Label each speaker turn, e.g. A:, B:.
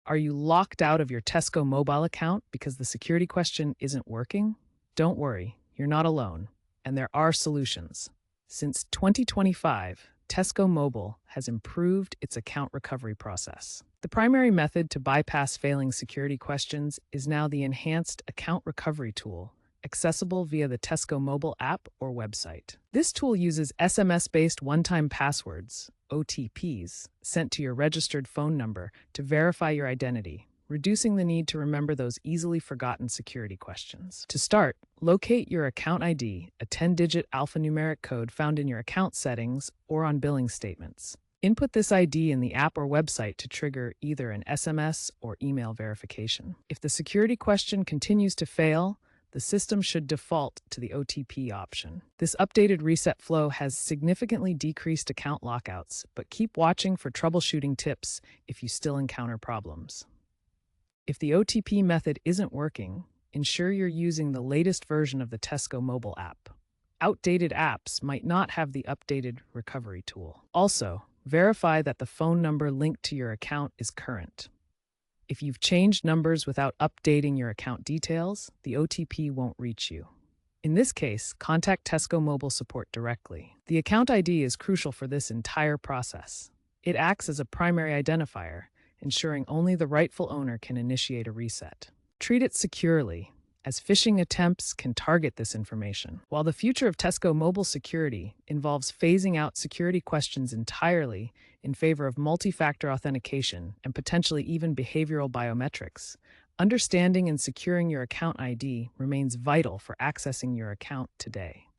A: Are you locked out of your Tesco Mobile account because the security question isn't working? Don't worry, you're not alone, and there are solutions. Since 2025, Tesco Mobile has improved its account recovery process. The primary method to bypass failing security questions is now the enhanced account recovery tool, accessible via the Tesco Mobile app or website. This tool uses SMS-based one-time passwords, OTPs, sent to your registered phone number to verify your identity, reducing the need to remember those easily forgotten security questions. To start, locate your account ID, a 10-digit alphanumeric code found in your account settings or on billing statements. Input this ID in the app or website to trigger either an SMS or email verification. If the security question continues to fail, the system should default to the OTP option. This updated reset flow has significantly decreased account lockouts, but keep watching for troubleshooting tips if you still encounter problems. If the OTP method isn't working, ensure you're using the latest version of the Tesco mobile app. Outdated apps might not have the updated recovery tool. Also, verify that the phone number linked to your account is current. If you've changed numbers without updating your account details, the OTP won't reach you. In this case, contact Tesco Mobile support directly. The account ID is crucial for this entire process. It acts as a primary identifier, ensuring only the rightful owner can initiate a reset. Treat it securely, as phishing attempts can target this information. While the future of Tesco Mobile security involves phasing out security questions entirely in favor of multi-factor authentication and potentially even behavioral biometrics, understanding and securing your account ID remains vital for accessing your account today.